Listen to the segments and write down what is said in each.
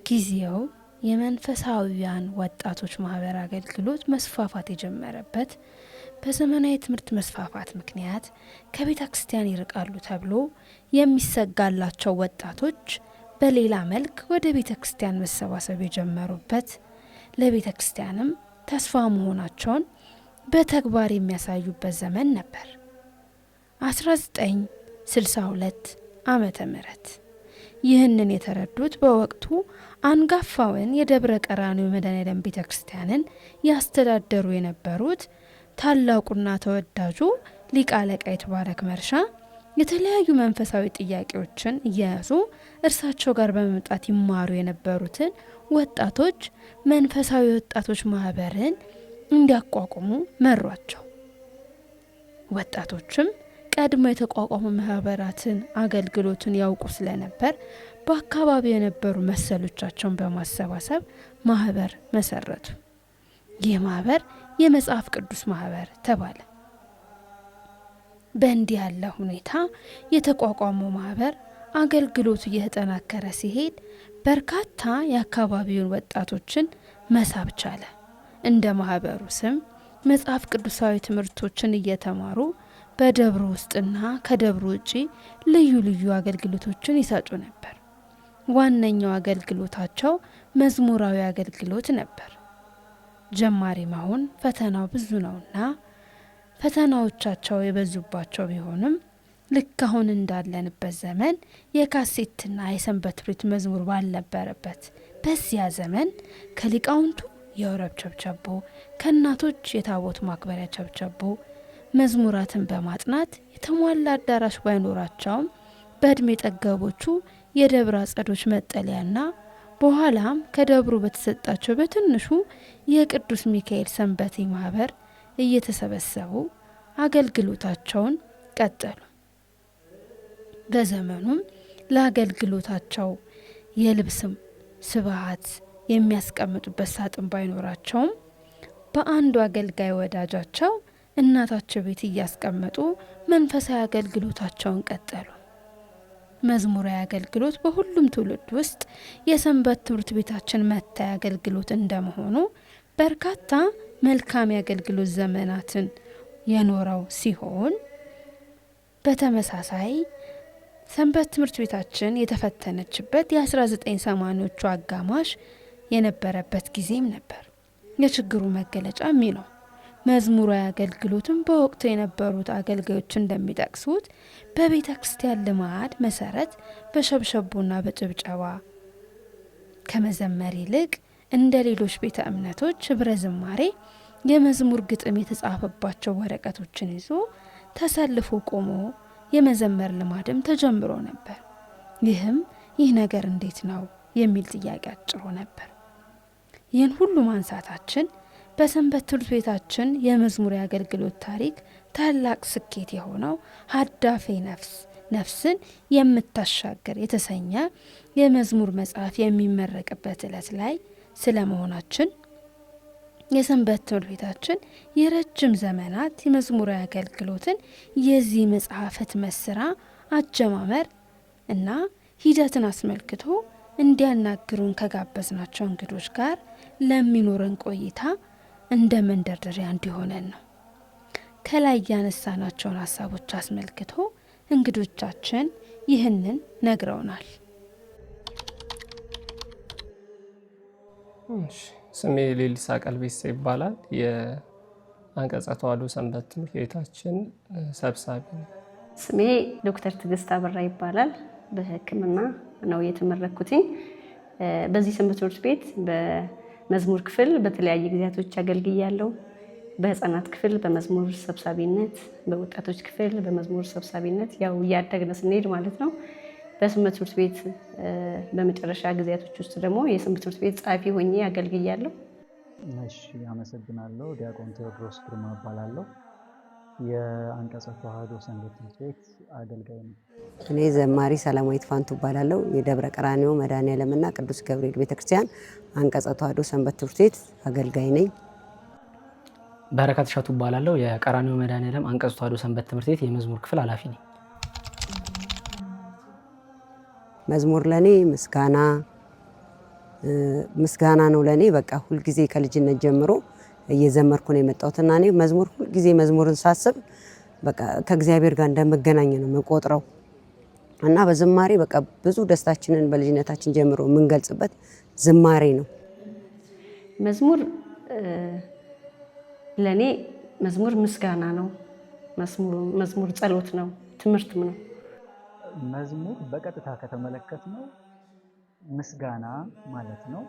ጊዜው የመንፈሳዊያን ወጣቶች ማህበር አገልግሎት መስፋፋት የጀመረበት በዘመናዊ ትምህርት መስፋፋት ምክንያት ከቤተ ክርስቲያን ይርቃሉ ተብሎ የሚሰጋላቸው ወጣቶች በሌላ መልክ ወደ ቤተ ክርስቲያን መሰባሰብ የጀመሩበት ለቤተ ክርስቲያንም ተስፋ መሆናቸውን በተግባር የሚያሳዩበት ዘመን ነበር። 1962 ዓመተ ምህረት ይህንን የተረዱት በወቅቱ አንጋፋውን የደብረ ቀራንዮ መድኃኔዓለም ቤተ ክርስቲያንን ያስተዳደሩ የነበሩት ታላቁና ተወዳጁ ሊቀ አለቃ ይትባረክ መርሻ የተለያዩ መንፈሳዊ ጥያቄዎችን እየያዙ እርሳቸው ጋር በመምጣት ይማሩ የነበሩትን ወጣቶች መንፈሳዊ ወጣቶች ማህበርን እንዲያቋቁሙ መሯቸው። ወጣቶችም ቀድሞ የተቋቋሙ ማህበራትን አገልግሎትን ያውቁ ስለነበር በአካባቢው የነበሩ መሰሎቻቸውን በማሰባሰብ ማህበር መሰረቱ። ይህ ማህበር የመጽሐፍ ቅዱስ ማህበር ተባለ። በእንዲህ ያለ ሁኔታ የተቋቋመው ማህበር አገልግሎቱ እየተጠናከረ ሲሄድ በርካታ የአካባቢውን ወጣቶችን መሳብ ቻለ። እንደ ማህበሩ ስም መጽሐፍ ቅዱሳዊ ትምህርቶችን እየተማሩ በደብሩ ውስጥና ከደብሩ ውጪ ልዩ ልዩ አገልግሎቶችን ይሰጡ ነበር። ዋነኛው አገልግሎታቸው መዝሙራዊ አገልግሎት ነበር። ጀማሪ መሆን ፈተናው ብዙ ነውና ፈተናዎቻቸው የበዙባቸው ቢሆንም ልክ አሁን እንዳለንበት ዘመን የካሴትና የሰንበት ትምህርት መዝሙር ባልነበረበት በዚያ ዘመን ከሊቃውንቱ የወረብ ቸብቸቦ ከእናቶች የታቦት ማክበሪያ ቸብቸቦ መዝሙራትን በማጥናት የተሟላ አዳራሽ ባይኖራቸውም በእድሜ ጠገቦቹ የደብረ አጸዶች መጠለያና በኋላም ከደብሩ በተሰጣቸው በትንሹ የቅዱስ ሚካኤል ሰንበቴ ማህበር እየተሰበሰቡ አገልግሎታቸውን ቀጠሉ። በዘመኑም ለአገልግሎታቸው የልብስም ስብሐት የሚያስቀምጡበት ሳጥን ባይኖራቸውም በአንዱ አገልጋይ ወዳጃቸው እናታቸው ቤት እያስቀመጡ መንፈሳዊ አገልግሎታቸውን ቀጠሉ። መዝሙራዊ አገልግሎት በሁሉም ትውልድ ውስጥ የሰንበት ትምህርት ቤታችን መታይ አገልግሎት እንደመሆኑ በርካታ መልካም የአገልግሎት ዘመናትን የኖረው ሲሆን በተመሳሳይ ሰንበት ትምህርት ቤታችን የተፈተነችበት የ1980ዎቹ አጋማሽ የነበረበት ጊዜም ነበር። የችግሩ መገለጫ ነው። መዝሙራዊ አገልግሎትም በወቅቱ የነበሩት አገልጋዮች እንደሚጠቅሱት በቤተ ክርስቲያን ልማድ መሰረት በሸብሸቦና በጭብጨባ ከመዘመር ይልቅ እንደ ሌሎች ቤተ እምነቶች ህብረ ዝማሬ የመዝሙር ግጥም የተጻፈባቸው ወረቀቶችን ይዞ ተሰልፎ ቆሞ የመዘመር ልማድም ተጀምሮ ነበር። ይህ ነገር እንዴት ነው የሚል ጥያቄ አጭሮ ነበር። ይህን ሁሉ ማንሳታችን በሰንበት ትምህርት ቤታችን የመዝሙር አገልግሎት ታሪክ ታላቅ ስኬት የሆነው ሀዳፌ ነፍስን የምታሻገር የተሰኘ የመዝሙር መጽሐፍ የሚመረቅበት ዕለት ላይ ስለመሆናችን የሰንበት ትምህርት ቤታችን የረጅም ዘመናት የመዝሙር አገልግሎትን የዚህ መጽሐፍ ህትመት ስራ አጀማመር እና ሂደትን አስመልክቶ እንዲያናግሩን ከጋበዝናቸው እንግዶች ጋር ለሚኖረን ቆይታ እንደ መንደርደሪያ እንዲሆነን ነው። ከላይ ያነሳናቸውን ሀሳቦች አስመልክቶ እንግዶቻችን ይህንን ነግረውናል። ስሜ ሌሊሳ ቀልቤሳ ይባላል። የአንቀጸ ተዋሕዶ ሰንበት ትምህርት ቤታችን ሰብሳቢ ነው። ስሜ ዶክተር ትዕግስት አበራ ይባላል። በሕክምና ነው የተመረኩትኝ። በዚህ ሰንበት ትምህርት ቤት በመዝሙር ክፍል በተለያየ ጊዜያቶች አገልግያለሁ። በህፃናት ክፍል በመዝሙር ሰብሳቢነት፣ በወጣቶች ክፍል በመዝሙር ሰብሳቢነት ያው እያደግን ስንሄድ ማለት ነው። በሰንበት ትምህርት ቤት በመጨረሻ ጊዜያቶች ውስጥ ደግሞ የሰንበት ትምህርት ቤት ጸሐፊ ሆኜ አገልግያለሁ። እሺ፣ አመሰግናለሁ። ዲያቆን ቴዎድሮስ ግርማ እባላለሁ። የአንቀጸ ተዋሕዶ ሰንበት ትምህርት ቤት አገልጋይ ነኝ። እኔ ዘማሪ ሰላማዊት ፋንቱ እባላለሁ። የደብረ ቀራንዮ መድኃኔዓለምና ቅዱስ ገብርኤል ቤተክርስቲያን አንቀጸ ተዋሕዶ ሰንበት ትምህርት ቤት አገልጋይ ነኝ። በረከት እሸቱ እባላለሁ። የቀራንዮ መድኃኔዓለም አንቀጸ ተዋሕዶ ሰንበት ትምህርት ቤት የመዝሙር ክፍል ኃላፊ ነኝ። መዝሙር ለኔ ምስጋና፣ ምስጋና ነው ለኔ። በቃ ሁልጊዜ ከልጅነት ጀምሮ እየዘመርኩ ነው የመጣሁትና እኔ መዝሙር ሁልጊዜ መዝሙርን ሳስብ በቃ ከእግዚአብሔር ጋር እንደመገናኝ ነው የምቆጥረው እና በዝማሬ በቃ ብዙ ደስታችንን በልጅነታችን ጀምሮ የምንገልጽበት ዝማሬ ነው። መዝሙር ለኔ መዝሙር ምስጋና ነው። መዝሙር ጸሎት ነው፣ ትምህርትም ነው። መዝሙር በቀጥታ ከተመለከትነው ምስጋና ማለት ነው።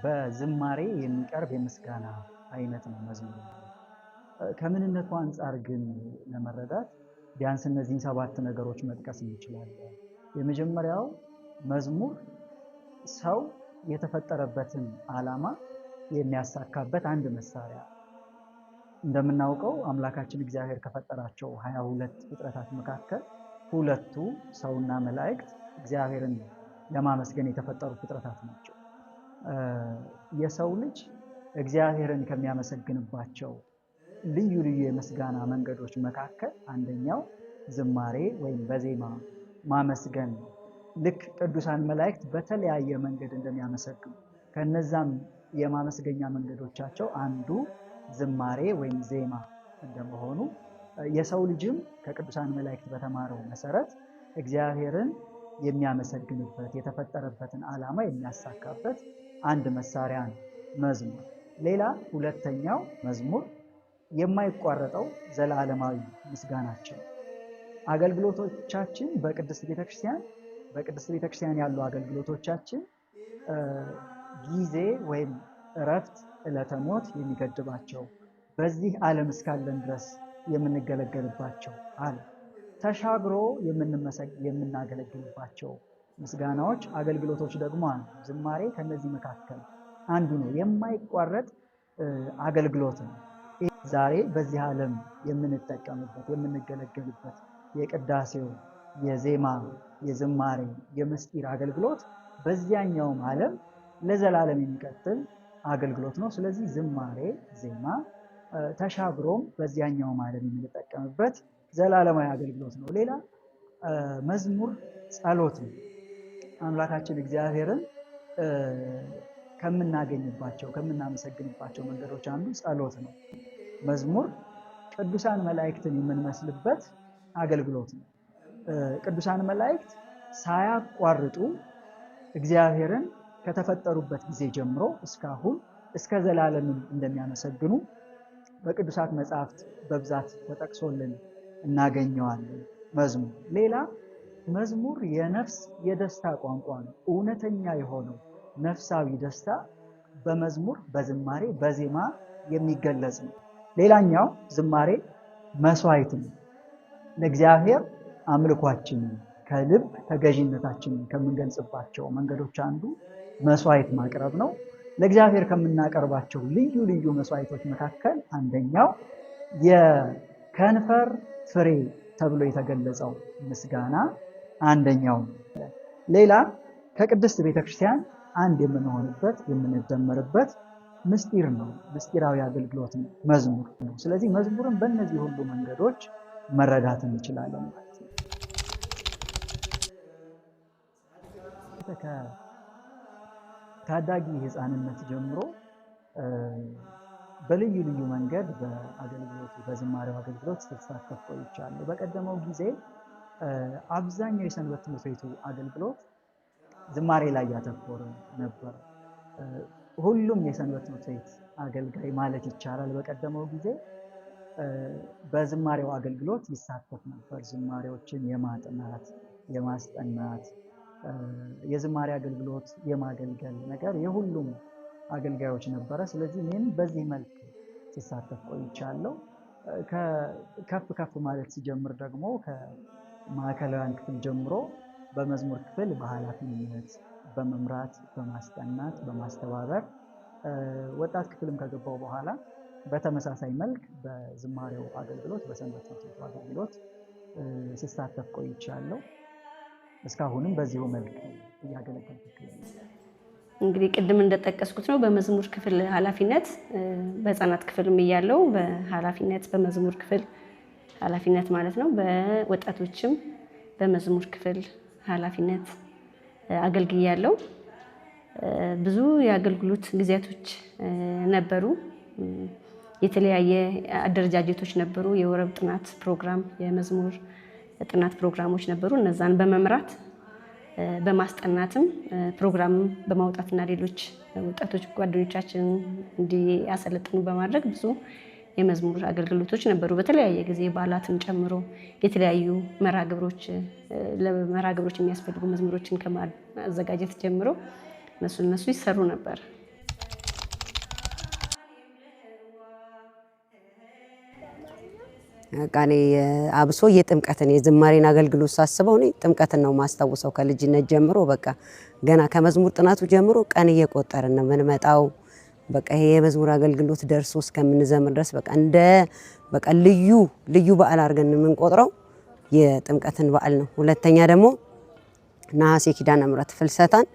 በዝማሬ የሚቀርብ የምስጋና አይነት ነው መዝሙር። ከምንነቱ አንጻር ግን ለመረዳት ቢያንስ እነዚህን 7 ነገሮች መጥቀስ እንችላለን። የመጀመሪያው መዝሙር ሰው የተፈጠረበትን ዓላማ የሚያሳካበት አንድ መሳሪያ። እንደምናውቀው አምላካችን እግዚአብሔር ከፈጠራቸው 22 ፍጥረታት መካከል 2ቱ ሰውና መላእክት እግዚአብሔርን ለማመስገን የተፈጠሩ ፍጥረታት ናቸው። የሰው ልጅ እግዚአብሔርን ከሚያመሰግንባቸው ልዩ ልዩ የምስጋና መንገዶች መካከል አንደኛው ዝማሬ ወይም በዜማ ማመስገን ነው። ልክ ቅዱሳን መላእክት በተለያየ መንገድ እንደሚያመሰግኑ ከነዛም የማመስገኛ መንገዶቻቸው አንዱ ዝማሬ ወይም ዜማ እንደመሆኑ የሰው ልጅም ከቅዱሳን መላእክት በተማረው መሰረት እግዚአብሔርን የሚያመሰግንበት የተፈጠረበትን ዓላማ የሚያሳካበት አንድ መሳሪያ ነው መዝሙር። ሌላ ሁለተኛው መዝሙር የማይቋረጠው ዘላለማዊ ምስጋናችን። አገልግሎቶቻችን በቅድስት ቤተክርስቲያን ያሉ አገልግሎቶቻችን ጊዜ ወይም እረፍት ዕለተ ሞት የሚገድባቸው በዚህ ዓለም እስካለን ድረስ የምንገለገልባቸው አለ። ተሻግሮ የምናገለግልባቸው ምስጋናዎች፣ አገልግሎቶች ደግሞ አሉ። ዝማሬ ከነዚህ መካከል አንዱ ነው። የማይቋረጥ አገልግሎት ነው። ዛሬ በዚህ ዓለም የምንጠቀምበት የምንገለገልበት የቅዳሴው፣ የዜማ፣ የዝማሬ፣ የምስጢር አገልግሎት በዚያኛውም ዓለም ለዘላለም የሚቀጥል አገልግሎት ነው። ስለዚህ ዝማሬ፣ ዜማ ተሻግሮም በዚያኛውም ዓለም የምንጠቀምበት ዘላለማዊ አገልግሎት ነው። ሌላ መዝሙር ጸሎት ነው። አምላካችን እግዚአብሔርን ከምናገኝባቸው ከምናመሰግንባቸው መንገዶች አንዱ ጸሎት ነው። መዝሙር ቅዱሳን መላእክትን የምንመስልበት አገልግሎት ነው። ቅዱሳን መላእክት ሳያቋርጡ እግዚአብሔርን ከተፈጠሩበት ጊዜ ጀምሮ እስካሁን እስከ ዘላለምም እንደሚያመሰግኑ በቅዱሳት መጽሐፍት በብዛት ተጠቅሶልን እናገኘዋለን። መዝሙር ሌላ መዝሙር የነፍስ የደስታ ቋንቋ ነው። እውነተኛ የሆነው ነፍሳዊ ደስታ በመዝሙር በዝማሬ በዜማ የሚገለጽ ነው። ሌላኛው ዝማሬ መስዋዕት ነው። ለእግዚአብሔር አምልኳችንን ከልብ ተገዥነታችንን ከምንገልጽባቸው መንገዶች አንዱ መስዋዕት ማቅረብ ነው። ለእግዚአብሔር ከምናቀርባቸው ልዩ ልዩ መስዋዕቶች መካከል አንደኛው የከንፈር ፍሬ ተብሎ የተገለጸው ምስጋና አንደኛው። ሌላ ከቅድስት ቤተክርስቲያን አንድ የምንሆንበት የምንደመርበት ምስጢር ነው። ምስጢራዊ አገልግሎት ነው መዝሙር ነው። ስለዚህ መዝሙርን በእነዚህ ሁሉ መንገዶች መረዳት እንችላለን ማለት ነው። ከታዳጊ ሕፃንነት ጀምሮ በልዩ ልዩ መንገድ በአገልግሎቱ በዝማሬው አገልግሎት ስትሳተፍ ቆይቻለሁ። በቀደመው ጊዜ አብዛኛው የሰንበት ትምህርት ቤቱ አገልግሎት ዝማሬ ላይ ያተኮረ ነበር። ሁሉም የሰንበት ትምህርት ቤት አገልጋይ ማለት ይቻላል በቀደመው ጊዜ በዝማሬው አገልግሎት ይሳተፍ ነበር። ዝማሬዎችን የማጥናት የማስጠናት የዝማሬ አገልግሎት የማገልገል ነገር የሁሉም አገልጋዮች ነበረ። ስለዚህ እኔም በዚህ መልክ ሲሳተፍ ቆይቻለሁ። ከፍ ከፍ ማለት ሲጀምር ደግሞ ከማዕከላውያን ክፍል ጀምሮ በመዝሙር ክፍል በኃላፊነት በመምራት በማስጠናት በማስተባበር ወጣት ክፍልም ከገባው በኋላ በተመሳሳይ መልክ በዝማሬው አገልግሎት በሰንበት ትምህርት ቤቱ አገልግሎት ሲሳተፍ ቆይቻለሁ። እስካሁንም በዚሁ መልክ እያገለገልኩ ይገኛል። እንግዲህ ቅድም እንደጠቀስኩት ነው በመዝሙር ክፍል ኃላፊነት በህፃናት ክፍልም እያለው በኃላፊነት በመዝሙር ክፍል ኃላፊነት ማለት ነው። በወጣቶችም በመዝሙር ክፍል ኃላፊነት አገልግያለሁ። ብዙ የአገልግሎት ጊዜያቶች ነበሩ። የተለያየ አደረጃጀቶች ነበሩ። የወረብ ጥናት ፕሮግራም፣ የመዝሙር ጥናት ፕሮግራሞች ነበሩ። እነዛን በመምራት በማስጠናትም ፕሮግራም በማውጣትና ሌሎች ወጣቶች ጓደኞቻችን እንዲያሰለጥኑ በማድረግ ብዙ የመዝሙር አገልግሎቶች ነበሩ። በተለያየ ጊዜ በዓላትን ጨምሮ የተለያዩ ለመርሃ ግብሮች የሚያስፈልጉ መዝሙሮችን ከማዘጋጀት ጀምሮ እነሱ ይሰሩ ነበር። እኔ አብሶ የጥምቀትን የዝማሬን አገልግሎት ሳስበው እኔ ጥምቀትን ነው ማስታውሰው። ከልጅነት ጀምሮ በቃ ገና ከመዝሙር ጥናቱ ጀምሮ ቀን እየቆጠርን ነው የምንመጣው። በቃ ይሄ የመዝሙር አገልግሎት ደርሶ እስከምንዘምር ድረስ በቃ ልዩ በዓል አድርገን የምንቆጥረው የጥምቀትን በዓል ነው። ሁለተኛ ደግሞ ነሐሴ ኪዳነ ምሕረት ፍልሰታን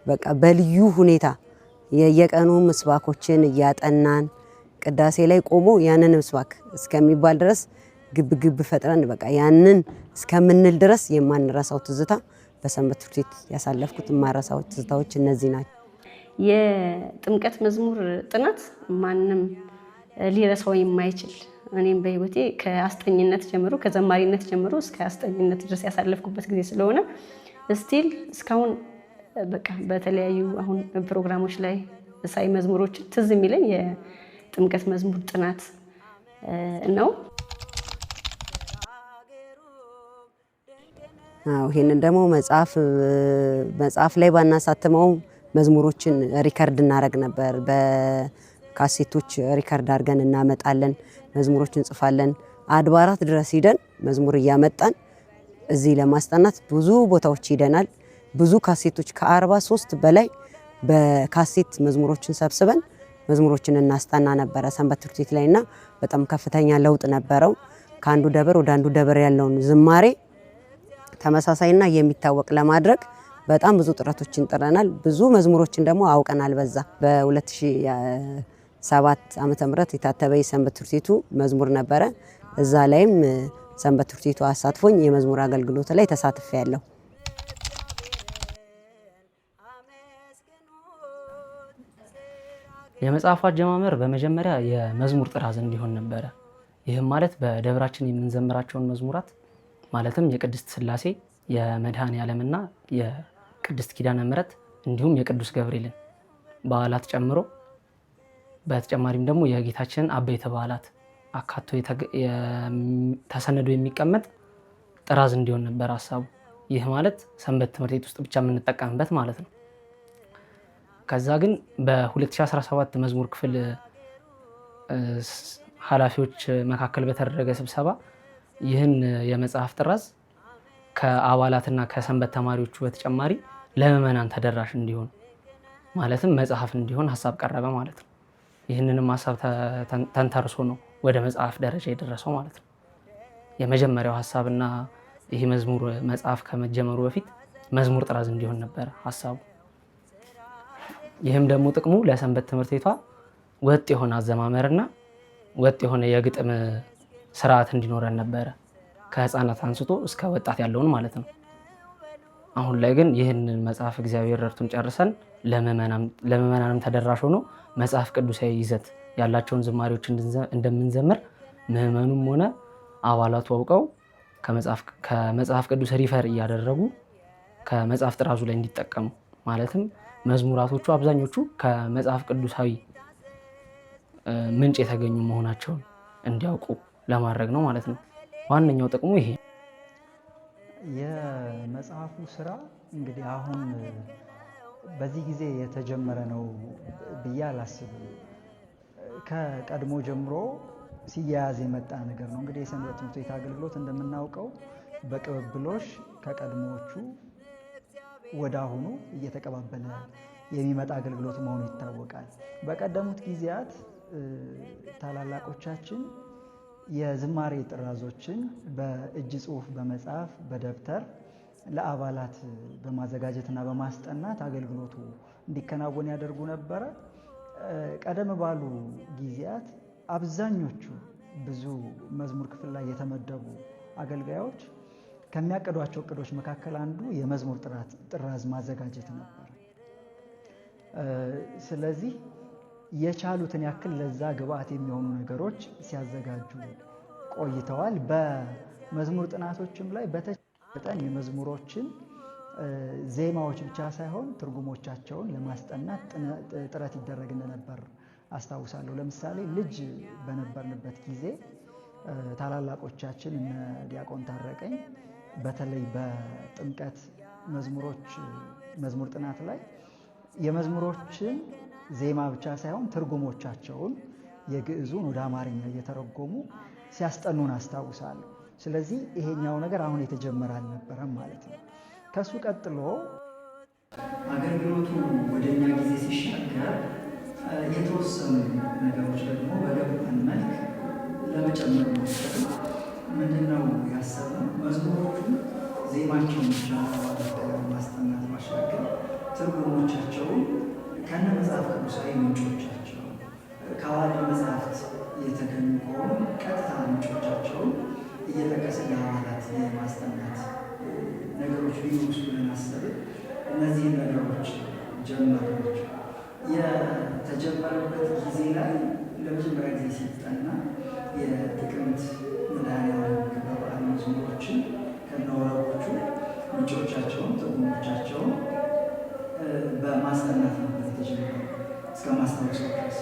በቃ በልዩ ሁኔታ የየቀኑ ምስባኮችን እያጠናን ቅዳሴ ላይ ቆሞ ያንን ምስባክ እስከሚባል ድረስ ግብ ፈጥረን በቃ ያንን እስከምንል ድረስ የማንረሳው ትዝታ በሰንበት ትምህርት ቤት ያሳለፍኩት የማረሳው ትዝታዎች እነዚህ ናቸው። የጥምቀት መዝሙር ጥናት ማንም ሊረሳው የማይችል እኔም በህይወቴ ከአስጠኝነት ጀምሮ ከዘማሪነት ጀምሮ እስከ አስጠኝነት ድረስ ያሳለፍኩበት ጊዜ ስለሆነ ስቲል እስካሁን በቃ በተለያዩ አሁን ፕሮግራሞች ላይ ሳይ መዝሙሮችን ትዝ የሚለኝ የጥምቀት መዝሙር ጥናት ነው። ይሄንን ደግሞ መጽሐፍ ላይ ባናሳትመው መዝሙሮችን ሪከርድ እናደርግ ነበር። በካሴቶች ሪከርድ አድርገን እናመጣለን። መዝሙሮችን እንጽፋለን። አድባራት ድረስ ሂደን መዝሙር እያመጣን እዚህ ለማስጠናት ብዙ ቦታዎች ሂደናል። ብዙ ካሴቶች ከ43 በላይ በካሴት መዝሙሮችን ሰብስበን መዝሙሮችን እናስጠና ነበረ ሰንበት ትምህርት ቤት ላይ እና በጣም ከፍተኛ ለውጥ ነበረው። ከአንዱ ደብር ወደ አንዱ ደብር ያለውን ዝማሬ ተመሳሳይና የሚታወቅ ለማድረግ በጣም ብዙ ጥረቶችን ጥረናል። ብዙ መዝሙሮችን ደግሞ አውቀናል። በዛ በ2007 ዓመተ ምህረት የታተበ የሰንበት ትምህርት ቤቱ መዝሙር ነበረ። እዛ ላይም ሰንበት ትምህርት ቤቱ አሳትፎኝ የመዝሙር አገልግሎት ላይ ተሳትፌያለሁ። የመጽሐፉ አጀማመር በመጀመሪያ የመዝሙር ጥራዝ እንዲሆን ነበረ። ይህም ማለት በደብራችን የምንዘምራቸውን መዝሙራት ማለትም የቅድስት ሥላሴ፣ የመድኃኔ ዓለምና የቅድስት ኪዳነ ምሕረት እንዲሁም የቅዱስ ገብርኤልን በዓላት ጨምሮ በተጨማሪም ደግሞ የጌታችንን አበይተ በዓላት አካቶ ተሰንዶ የሚቀመጥ ጥራዝ እንዲሆን ነበር ሀሳቡ። ይህ ማለት ሰንበት ትምህርት ቤት ውስጥ ብቻ የምንጠቀምበት ማለት ነው። ከዛ ግን በ2017 መዝሙር ክፍል ኃላፊዎች መካከል በተደረገ ስብሰባ ይህን የመጽሐፍ ጥራዝ ከአባላትና ከሰንበት ተማሪዎቹ በተጨማሪ ለምዕመናን ተደራሽ እንዲሆን ማለትም መጽሐፍ እንዲሆን ሀሳብ ቀረበ ማለት ነው። ይህንንም ሀሳብ ተንተርሶ ነው ወደ መጽሐፍ ደረጃ የደረሰው ማለት ነው። የመጀመሪያው ሀሳብና ይህ መዝሙር መጽሐፍ ከመጀመሩ በፊት መዝሙር ጥራዝ እንዲሆን ነበረ ሀሳቡ። ይህም ደግሞ ጥቅሙ ለሰንበት ትምህርት ቤቷ ወጥ የሆነ አዘማመርና ወጥ የሆነ የግጥም ስርዓት እንዲኖረን ነበረ፣ ከህፃናት አንስቶ እስከ ወጣት ያለውን ማለት ነው። አሁን ላይ ግን ይህንን መጽሐፍ እግዚአብሔር ረድቱን ጨርሰን ለምዕመናንም ተደራሽ ሆኖ መጽሐፍ ቅዱሳዊ ይዘት ያላቸውን ዝማሬዎች እንደምንዘምር ምዕመኑም ሆነ አባላቱ አውቀው ከመጽሐፍ ቅዱስ ሪፈር እያደረጉ ከመጽሐፍ ጥራዙ ላይ እንዲጠቀሙ ማለትም መዝሙራቶቹ አብዛኞቹ ከመጽሐፍ ቅዱሳዊ ምንጭ የተገኙ መሆናቸውን እንዲያውቁ ለማድረግ ነው ማለት ነው። ዋነኛው ጥቅሙ ይሄ። የመጽሐፉ ስራ እንግዲህ አሁን በዚህ ጊዜ የተጀመረ ነው ብዬ አላስብም። ከቀድሞ ጀምሮ ሲያያዝ የመጣ ነገር ነው። እንግዲህ የሰንበት ትምህርት ቤት አገልግሎት እንደምናውቀው በቅብብሎሽ ከቀድሞዎቹ ወደ አሁኑ እየተቀባበለ የሚመጣ አገልግሎት መሆኑ ይታወቃል። በቀደሙት ጊዜያት ታላላቆቻችን የዝማሬ ጥራዞችን በእጅ ጽሑፍ በመጻፍ በደብተር ለአባላት በማዘጋጀትና በማስጠናት አገልግሎቱ እንዲከናወን ያደርጉ ነበረ። ቀደም ባሉ ጊዜያት አብዛኞቹ ብዙ መዝሙር ክፍል ላይ የተመደቡ አገልጋዮች ከሚያቀዷቸው እቅዶች መካከል አንዱ የመዝሙር ጥራዝ ማዘጋጀት ነበር። ስለዚህ የቻሉትን ያክል ለዛ ግብአት የሚሆኑ ነገሮች ሲያዘጋጁ ቆይተዋል። በመዝሙር ጥናቶችም ላይ በተቻለ የመዝሙሮችን ዜማዎች ብቻ ሳይሆን ትርጉሞቻቸውን ለማስጠናት ጥረት ይደረግ እንደነበር አስታውሳለሁ። ለምሳሌ ልጅ በነበርንበት ጊዜ ታላላቆቻችን እነ ዲያቆን ታረቀኝ በተለይ በጥምቀት መዝሙር ጥናት ላይ የመዝሙሮችን ዜማ ብቻ ሳይሆን ትርጉሞቻቸውን የግዕዙን ወደ አማርኛ እየተረጎሙ ሲያስጠኑን አስታውሳለሁ። ስለዚህ ይሄኛው ነገር አሁን የተጀመረ አልነበረም ማለት ነው። ከሱ ቀጥሎ አገልግሎቱ ወደኛ ጊዜ ሲሻገር የተወሰኑ ነገሮች ደግሞ በገባን መልክ ለመጨመር ሞከር። ምንድነው ያሰብነው? መዝሙሮቹ ዜማቸውን ብቻ ማስጠናት ማሻገር ትርጉሞቻቸውን ከነ መጽሐፍ ቅዱሳዊ ምንጮቻቸው ከሐዋርያዊ መጽሐፍት የተገኙ ከሆኑ ቀጥታ ምንጮቻቸውን እየጠቀስን ለሐዋርያት የማስጠናት ነገሮች ቢኖሩ ብለን አሰብን። እነዚህን ነገሮች ጀመርናቸው። የተጀመረበት ጊዜ ላይ ለመጀመሪያ ጊዜ ሲጠና የጥቅምት መድኃኔዓለም ክብረ በዓል መዝሙሮችን ከነወረቦቹ ምንጮቻቸውን ትርጉሞቻቸውን በማስጠናት ነው የተጀመረው እስከ ማስታወሻው ድረስ።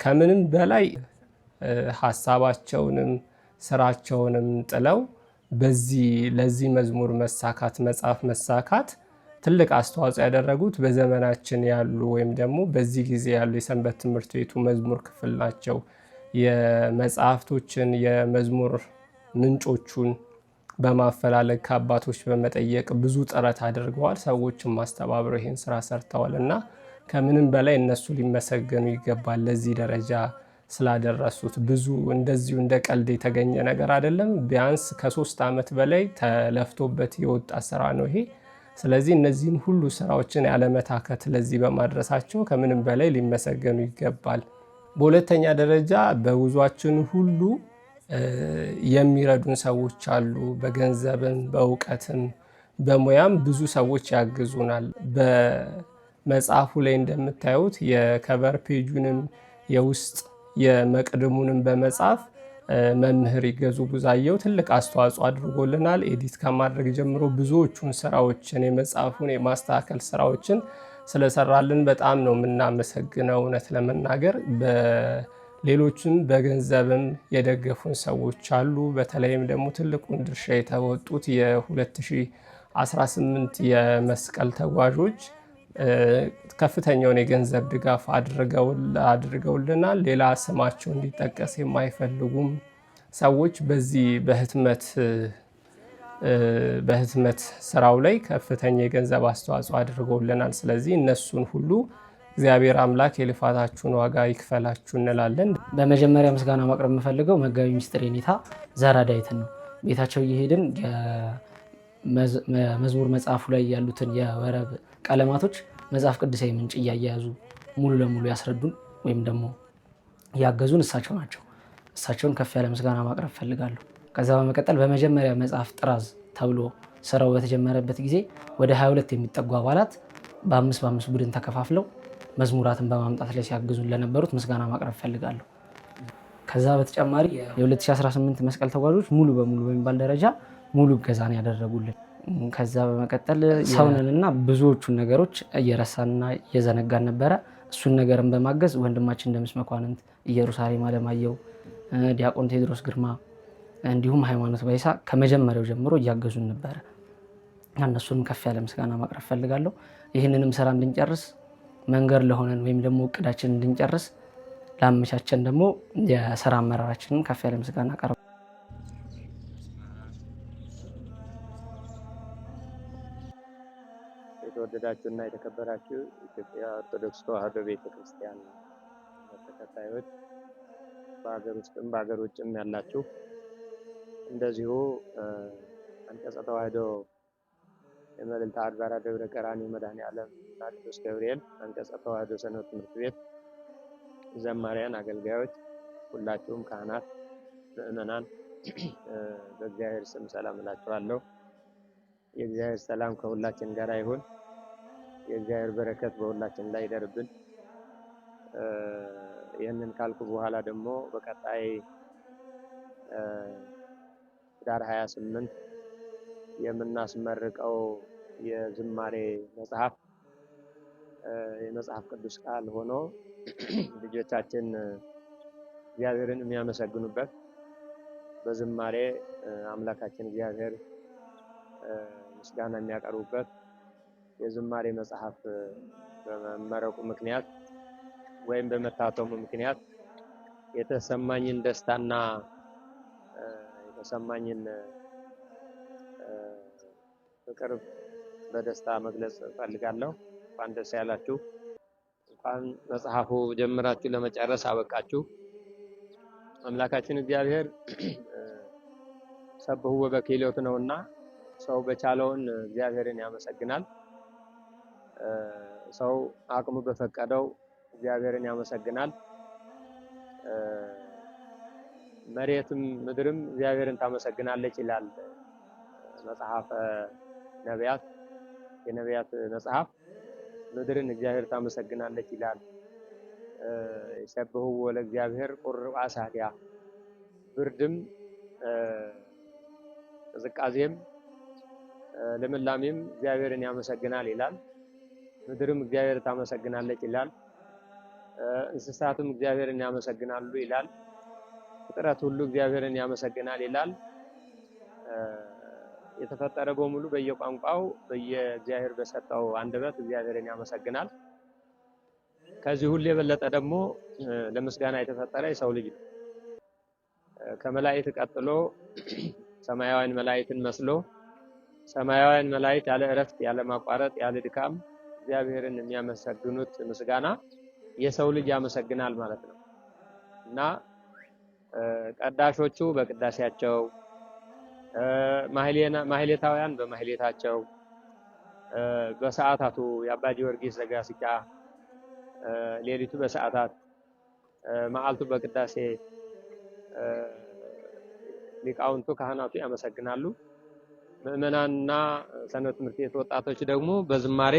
ከምንም በላይ ሀሳባቸውንም ስራቸውንም ጥለው ለዚህ መዝሙር መሳካት መጽሐፍ መሳካት ትልቅ አስተዋጽኦ ያደረጉት በዘመናችን ያሉ ወይም ደግሞ በዚህ ጊዜ ያሉ የሰንበት ትምህርት ቤቱ መዝሙር ክፍል ናቸው። የመጽሐፍቶችን የመዝሙር ምንጮቹን በማፈላለግ ከአባቶች በመጠየቅ ብዙ ጥረት አድርገዋል። ሰዎችም ማስተባበረው ይህን ስራ ሰርተዋል እና ከምንም በላይ እነሱ ሊመሰገኑ ይገባል። ለዚህ ደረጃ ስላደረሱት ብዙ እንደዚሁ እንደ ቀልድ የተገኘ ነገር አይደለም። ቢያንስ ከ3 ዓመት በላይ ተለፍቶበት የወጣ ስራ ነው ይሄ። ስለዚህ እነዚህን ሁሉ ስራዎችን ያለመታከት ለዚህ በማድረሳቸው ከምንም በላይ ሊመሰገኑ ይገባል። በሁለተኛ ደረጃ በጉዟችን ሁሉ የሚረዱን ሰዎች አሉ። በገንዘብም በእውቀትም በሙያም ብዙ ሰዎች ያግዙናል። በመጽሐፉ ላይ እንደምታዩት የከቨር ፔጁንም የውስጥ የመቅድሙንም በመጻፍ መምህር ይገዙ ብዙአየሁ ትልቅ አስተዋጽኦ አድርጎልናል። ኤዲት ከማድረግ ጀምሮ ብዙዎቹን ስራዎችን የመጽሐፉን የማስተካከል ስራዎችን ስለሰራልን በጣም ነው የምናመሰግነው። እውነት ለመናገር ሌሎችም በገንዘብም የደገፉን ሰዎች አሉ። በተለይም ደግሞ ትልቁን ድርሻ የተወጡት የ2018 የመስቀል ተጓዦች ከፍተኛውን የገንዘብ ድጋፍ አድርገውልናል። ሌላ ስማቸው እንዲጠቀስ የማይፈልጉም ሰዎች በዚህ በህትመት ስራው ላይ ከፍተኛ የገንዘብ አስተዋጽኦ አድርገውልናል። ስለዚህ እነሱን ሁሉ እግዚአብሔር አምላክ የልፋታችሁን ዋጋ ይክፈላችሁ እንላለን። በመጀመሪያ ምስጋና ማቅረብ የምፈልገው መጋቢ ምስጢር የኔታ ዘራዳይትን ነው። ቤታቸው እየሄድን መዝሙር መጽሐፉ ላይ ያሉትን የወረብ ቀለማቶች መጽሐፍ ቅዱሳዊ ምንጭ እያያያዙ ሙሉ ለሙሉ ያስረዱን ወይም ደግሞ ያገዙን እሳቸው ናቸው። እሳቸውን ከፍ ያለ ምስጋና ማቅረብ ፈልጋለሁ። ከዛ በመቀጠል በመጀመሪያ መጽሐፍ ጥራዝ ተብሎ ስራው በተጀመረበት ጊዜ ወደ 22 የሚጠጉ አባላት በ5 ቡድን ተከፋፍለው መዝሙራትን በማምጣት ላይ ሲያግዙን ለነበሩት ምስጋና ማቅረብ ፈልጋለሁ። ከዛ በተጨማሪ የ2018 መስቀል ተጓዦች ሙሉ በሙሉ በሚባል ደረጃ ሙሉ እገዛን ያደረጉልን። ከዛ በመቀጠል ሰውነንና ብዙዎቹን ነገሮች እየረሳንና እየዘነጋን ነበረ። እሱን ነገርን በማገዝ ወንድማችን ደምስ መኳንንት፣ ኢየሩሳሌም አለማየሁ፣ ዲያቆን ቴዎድሮስ ግርማ እንዲሁም ሃይማኖት ባይሳ ከመጀመሪያው ጀምሮ እያገዙን ነበረ። እነሱንም ከፍ ያለ ምስጋና ማቅረብ ፈልጋለሁ። ይህንንም ስራ እንድንጨርስ መንገድ ለሆነን ወይም ደግሞ እቅዳችን እንድንጨርስ ላመቻቸን ደግሞ የስራ አመራራችንን ከፍ ያለ ምስጋና አቀርባለሁ። የተወደዳችሁና የተከበራችሁ ኢትዮጵያ ኦርቶዶክስ ተዋሕዶ ቤተክርስቲያን ተከታዮች በሀገር ውስጥም በሀገር ውጭም ያላችሁ እንደዚሁ አንቀጸ ተዋሕዶ የመልዕልተ አድባራት ደብረ ቀራንዮ መድኃኔዓለም ቅዱስ ገብርኤል አንቀጸ ተዋሕዶ ሰንበት ትምህርት ቤት ዘማሪያን፣ አገልጋዮች፣ ሁላችሁም ካህናት፣ ምእመናን በእግዚአብሔር ስም ሰላም እላችኋለሁ። የእግዚአብሔር ሰላም ከሁላችን ጋር ይሁን። የእግዚአብሔር በረከት በሁላችን ላይ ይደርብን። ይህንን ካልኩ በኋላ ደግሞ በቀጣይ ዳር 28 የምናስመርቀው የዝማሬ መጽሐፍ የመጽሐፍ ቅዱስ ቃል ሆኖ ልጆቻችን እግዚአብሔርን የሚያመሰግኑበት በዝማሬ አምላካችን እግዚአብሔር ምስጋና የሚያቀርቡበት የዝማሬ መጽሐፍ በመመረቁ ምክንያት ወይም በመታተሙ ምክንያት የተሰማኝን ደስታና የተሰማኝን ፍቅር በደስታ መግለጽ እፈልጋለሁ። እንኳን ደስ ያላችሁ። እንኳን መጽሐፉ ጀምራችሁ ለመጨረስ አበቃችሁ። አምላካችን እግዚአብሔር ሰብህዎ በክህሎት ነውና ሰው በቻለውን እግዚአብሔርን ያመሰግናል። ሰው አቅሙ በፈቀደው እግዚአብሔርን ያመሰግናል። መሬትም ምድርም እግዚአብሔርን ታመሰግናለች ይላል መጽሐፈ ነቢያት። የነቢያት መጽሐፍ ምድርን እግዚአብሔር ታመሰግናለች ይላል። ይሰብህዎ ለእግዚአብሔር ቁርብ አሳትያ፣ ብርድም ቅዝቃዜም ልምላሜም እግዚአብሔርን ያመሰግናል ይላል። ምድርም እግዚአብሔር ታመሰግናለች ይላል። እንስሳትም እግዚአብሔርን ያመሰግናሉ ይላል። ፍጥረት ሁሉ እግዚአብሔርን ያመሰግናል ይላል። የተፈጠረ በሙሉ በየቋንቋው በየእግዚአብሔር በሰጠው አንደበት እግዚአብሔርን ያመሰግናል። ከዚህ ሁሉ የበለጠ ደግሞ ለምስጋና የተፈጠረ የሰው ልጅ ነው። ከመላእክት ቀጥሎ ሰማያውያን መላእክትን መስሎ ሰማያውያን መላእክት ያለ እረፍት ያለ ማቋረጥ ያለ ድካም እግዚአብሔርን የሚያመሰግኑት ምስጋና የሰው ልጅ ያመሰግናል ማለት ነው እና ቀዳሾቹ በቅዳሴያቸው፣ ማህሌታውያን በማህሌታቸው፣ በሰዓታቱ የአባ ጊዮርጊስ ዘጋስጫ ሌሊቱ በሰዓታት መዓልቱ በቅዳሴ ሊቃውንቱ ካህናቱ ያመሰግናሉ። ምዕመናንና ሰንበት ትምህርት ቤት ወጣቶች ደግሞ በዝማሬ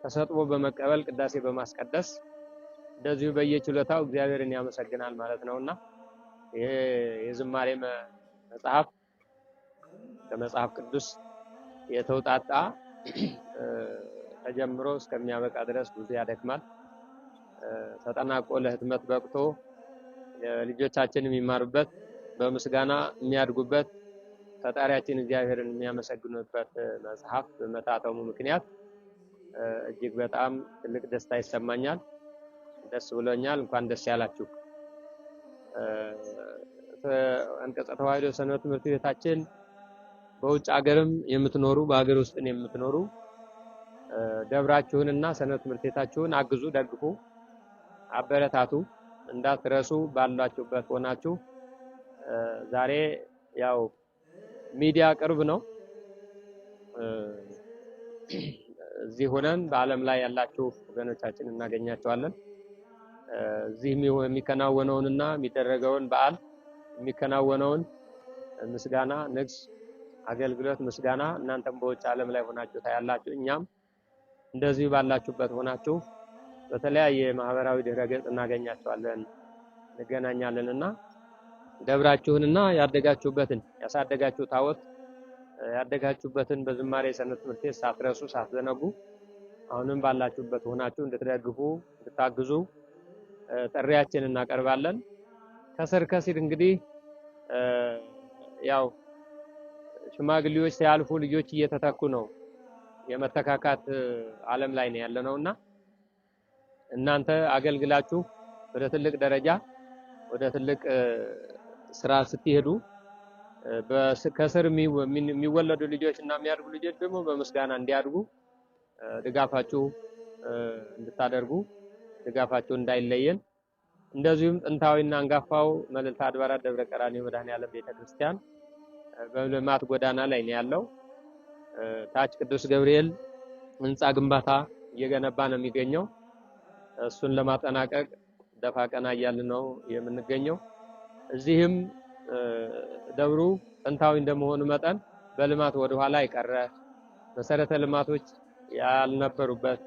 ተሰጥቦ በመቀበል ቅዳሴ በማስቀደስ እንደዚሁ በየችሎታው እግዚአብሔርን ያመሰግናል ማለት ነውና ይሄ የዝማሬ መጽሐፍ ከመጽሐፍ ቅዱስ የተውጣጣ ተጀምሮ እስከሚያበቃ ድረስ ብዙ ያደክማል። ተጠናቆ ለህትመት በቅቶ ልጆቻችን የሚማሩበት በምስጋና የሚያድጉበት ፈጣሪያችን እግዚአብሔርን የሚያመሰግኑበት መጽሐፍ በመታተሙ ምክንያት እጅግ በጣም ትልቅ ደስታ ይሰማኛል። ደስ ብሎኛል። እንኳን ደስ ያላችሁ። አንቀጸ ተዋሕዶ ሰንበት ትምህርት ቤታችን በውጭ ሀገርም የምትኖሩ በሀገር ውስጥ የምትኖሩ ደብራችሁንና ሰንበት ትምህርት ቤታችሁን አግዙ፣ ደግፉ፣ አበረታቱ፣ እንዳትረሱ ባላችሁበት ሆናችሁ። ዛሬ ያው ሚዲያ ቅርብ ነው። እዚህ ሆነን በዓለም ላይ ያላችሁ ወገኖቻችን እናገኛቸዋለን። እዚህ የሚከናወነውንና የሚደረገውን በዓል የሚከናወነውን ምስጋና፣ ንግስ፣ አገልግሎት፣ ምስጋና እናንተም በውጭ ዓለም ላይ ሆናችሁ ታያላችሁ። እኛም እንደዚህ ባላችሁበት ሆናችሁ በተለያየ ማህበራዊ ድረገጽ እናገኛቸዋለን፣ እንገናኛለንና ደብራችሁንና ያደጋችሁበትን ያሳደጋችሁ ታወት ያደጋችሁበትን በዝማሬ ሰንበት ትምህርት ቤት ሳትረሱ ሳትዘነጉ አሁንም ባላችሁበት ሆናችሁ እንድትደግፉ እንድታግዙ ጥሪያችንን እናቀርባለን። ከስር ከስር እንግዲህ ያው ሽማግሌዎች ሲያልፉ ልጆች እየተተኩ ነው። የመተካካት ዓለም ላይ ነው ያለነውና እናንተ አገልግላችሁ ወደ ትልቅ ደረጃ ወደ ትልቅ ስራ ስትሄዱ ከስር የሚወለዱ ልጆች እና የሚያድጉ ልጆች ደግሞ በምስጋና እንዲያድጉ ድጋፋችሁ እንድታደርጉ ድጋፋችሁ እንዳይለየን። እንደዚሁም ጥንታዊና አንጋፋው መልዕልተ አድባራት ደብረ ቀራንዮ መድኃኔዓለም ቤተክርስቲያን በልማት ጎዳና ላይ ነው ያለው። ታች ቅዱስ ገብርኤል ህንጻ ግንባታ እየገነባ ነው የሚገኘው። እሱን ለማጠናቀቅ ደፋ ቀና እያልን ነው የምንገኘው። እዚህም ደብሩ ጥንታዊ እንደመሆኑ መጠን በልማት ወደ ኋላ የቀረ መሰረተ ልማቶች ያልነበሩበት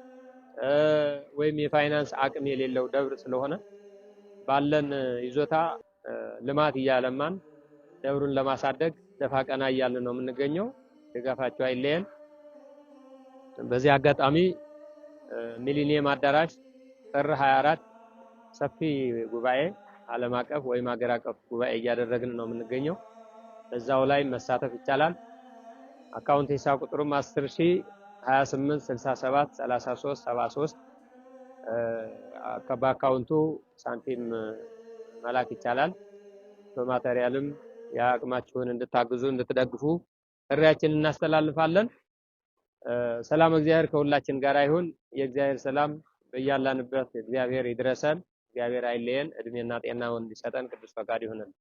ወይም የፋይናንስ አቅም የሌለው ደብር ስለሆነ ባለን ይዞታ ልማት እያለማን ደብሩን ለማሳደግ ደፋ ቀና እያልን ነው የምንገኘው። ድጋፋቸው አይለየን። በዚህ አጋጣሚ ሚሊኒየም አዳራሽ ጥር 24 ሰፊ ጉባኤ ዓለም አቀፍ ወይም ሀገር አቀፍ ጉባኤ እያደረግን ነው የምንገኘው። በዛው ላይ መሳተፍ ይቻላል። አካውንት ሂሳብ ቁጥሩም 10,028,67,33,73 በአካውንቱ ሳንቲም መላክ ይቻላል። በማቴሪያልም የአቅማችሁን እንድታግዙ እንድትደግፉ ጥሪያችንን እናስተላልፋለን። ሰላም እግዚአብሔር ከሁላችን ጋር ይሁን። የእግዚአብሔር ሰላም በያላንበት እግዚአብሔር ይድረሰን። እግዚአብሔር አይለየን። እድሜና ጤናውን እንዲሰጠን ቅዱስ ፈቃድ ይሁንልን።